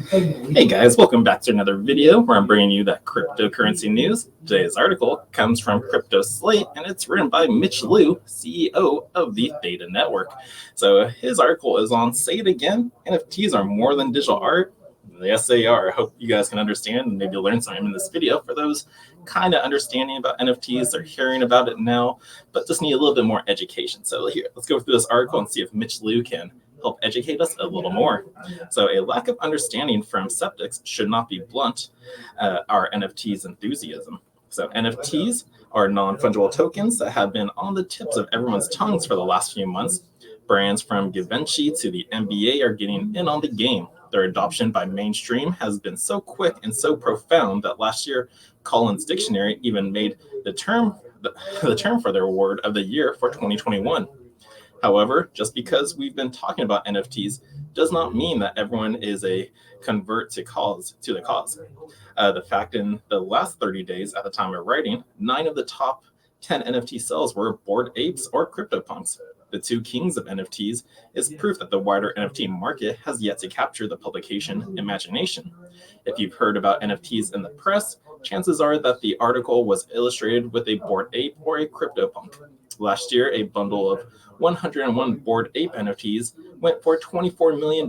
Hey guys, welcome back to another video where I'm bringing you that cryptocurrency news. Today's article comes from Crypto Slate and it's written by Mitch Liu, CEO of the Theta Network. So his article is on Say It Again, NFTs are more than digital art. Yes, they are. I hope you guys can understand and maybe learn something in this video. For those kind of understanding about NFTs, they're hearing about it now, but just need a little bit more education. So here, let's go through this article and see if Mitch Liu can help educate us a little more. So a lack of understanding from skeptics should not be blunt our NFTs enthusiasm. So NFTs are non-fungible tokens that have been on the tips of everyone's tongues for the last few months. Brands from Givenchy to the NBA are getting in on the game. Their adoption by mainstream has been so quick and so profound that last year Collins Dictionary even made the term for their word of the year for 2021. However, just because we've been talking about NFTs does not mean that everyone is a convert to the cause. The fact in the last 30 days at the time of writing, 9 of the top 10 NFT sales were Bored Apes or CryptoPunks. The two kings of NFTs is proof that the wider NFT market has yet to capture the publication imagination. If you've heard about NFTs in the press, chances are that the article was illustrated with a Bored Ape or a CryptoPunk. Last year, a bundle of 101 Bored Ape NFTs went for $24 million,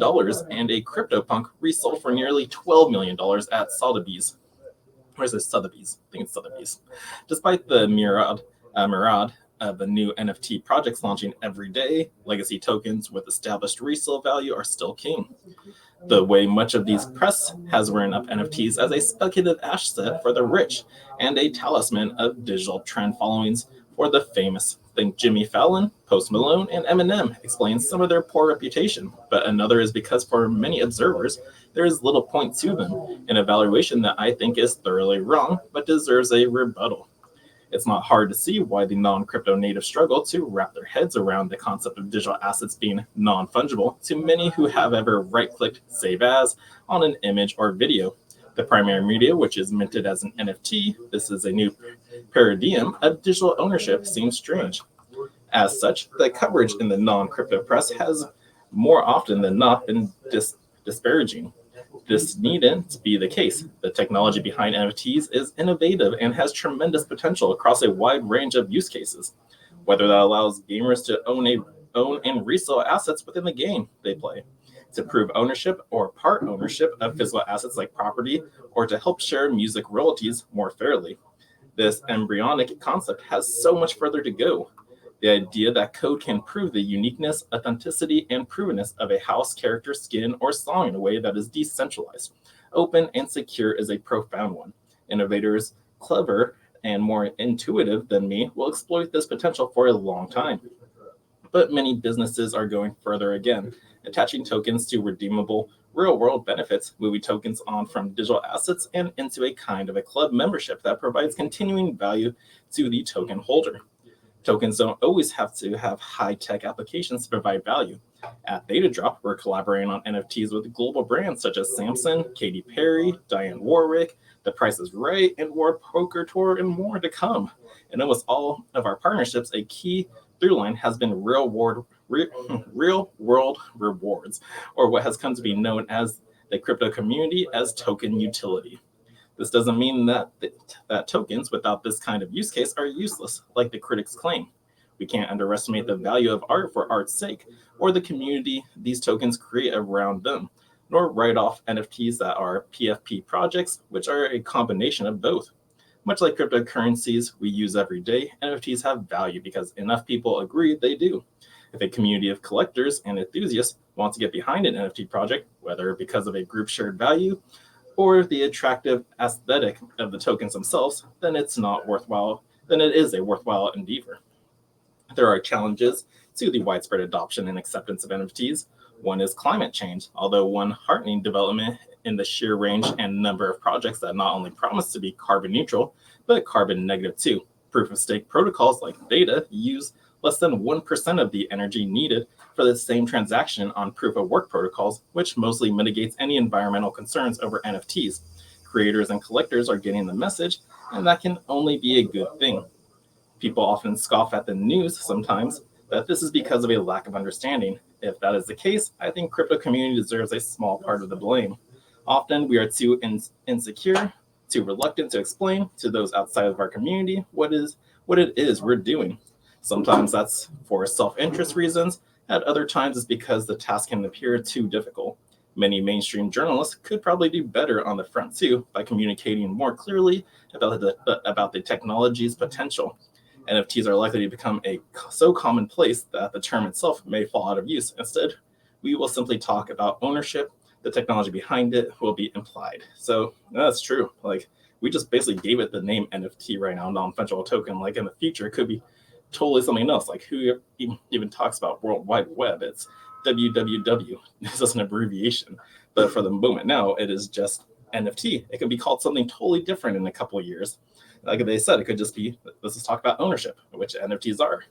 and a CryptoPunk resold for nearly $12 million at Sotheby's. Or is it Sotheby's? I think it's Sotheby's. Despite the myriad of the new NFT projects launching every day, legacy tokens with established resale value are still king. The way much of these press has written up NFTs as a speculative asset for the rich and a talisman of digital trend followings for the famous. Think Jimmy Fallon, Post Malone, and Eminem explain some of their poor reputation, but another is because for many observers, there is little point to them, an evaluation that I think is thoroughly wrong, but deserves a rebuttal. It's not hard to see why the non-crypto native struggle to wrap their heads around the concept of digital assets being non-fungible to many who have ever right-clicked Save As on an image or video. The primary media, which is minted as an NFT, this is a new paradigm of digital ownership, seems strange. As such, the coverage in the non-crypto press has more often than not been disparaging. This needn't be the case. The technology behind NFTs is innovative and has tremendous potential across a wide range of use cases. Whether that allows gamers to own and resell assets within the game they play, to prove ownership or part ownership of physical assets like property, or to help share music royalties more fairly. This embryonic concept has so much further to go. The idea that code can prove the uniqueness, authenticity, and provenness of a house, character, skin, or song in a way that is decentralized, open, and secure is a profound one. Innovators, clever, and more intuitive than me will exploit this potential for a long time. But many businesses are going further again, attaching tokens to redeemable real-world benefits, moving tokens on from digital assets and into a kind of a club membership that provides continuing value to the token holder. Tokens don't always have to have high-tech applications to provide value. At Datadrop, we're collaborating on NFTs with global brands such as Samsung, Katy Perry, Diane Warwick, The Price is Right, and World Poker Tour, and more to come. In almost all of our partnerships, a key through line has been real world rewards, or what has come to be known as the crypto community as token utility. This doesn't mean that tokens without this kind of use case are useless, like the critics claim. We can't underestimate the value of art for art's sake, or the community these tokens create around them, nor write off NFTs that are PFP projects, which are a combination of both. Much like cryptocurrencies we use every day, NFTs have value because enough people agree they do. If a community of collectors and enthusiasts want to get behind an NFT project, whether because of a group shared value or the attractive aesthetic of the tokens themselves, then it is a worthwhile endeavor. There are challenges to the widespread adoption and acceptance of NFTs. One is climate change, although one heartening development in the sheer range and number of projects that not only promise to be carbon neutral, but carbon negative too. Proof of stake protocols like Theta use less than 1% of the energy needed for the same transaction on proof of work protocols, which mostly mitigates any environmental concerns over NFTs. Creators and collectors are getting the message, and that can only be a good thing. People often scoff at the news sometimes that this is because of a lack of understanding. If that is the case, I think crypto community deserves a small part of the blame. Often we are too insecure, too reluctant to explain to those outside of our community what it is we're doing. Sometimes that's for self-interest reasons. At other times, it's because the task can appear too difficult. Many mainstream journalists could probably do better on the front too by communicating more clearly about the technology's potential. NFTs are likely to become so commonplace that the term itself may fall out of use. Instead, we will simply talk about ownership. The technology behind it will be implied. So that's true. Like, we just basically gave it the name NFT right now, non-fungible token. Like, in the future, it could be totally something else. Like, who even talks about World Wide Web? It's WWW. It's just an abbreviation. But for the moment now, it is just NFT. It can be called something totally different in a couple of years. Like they said, it could just be, let's just talk about ownership, which NFTs are.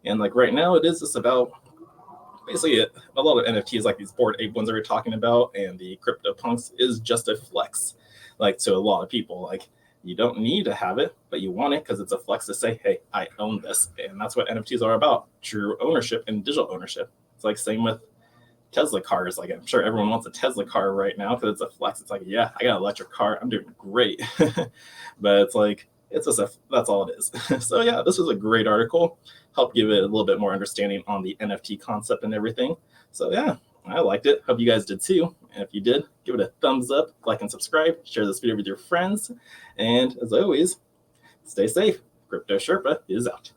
And like right now, it is just about basically a lot of NFTs, like these Bored Ape ones that we're talking about, and the CryptoPunks is just a flex. Like, to a lot of people, like, you don't need to have it, but you want it because it's a flex to say, hey, I own this. And that's what NFTs are about, true ownership and digital ownership. It's like same with Tesla cars. Like, I'm sure everyone wants a Tesla car right now because it's a flex. It's like, yeah, I got an electric car. I'm doing great. But it's like, it's just that's all it is. So yeah, this was a great article. Help give it a little bit more understanding on the NFT concept and everything. So yeah, I liked it. Hope you guys did too. And if you did, give it a thumbs up, like and subscribe, share this video with your friends. And as always, stay safe. Crypto Sherpa is out.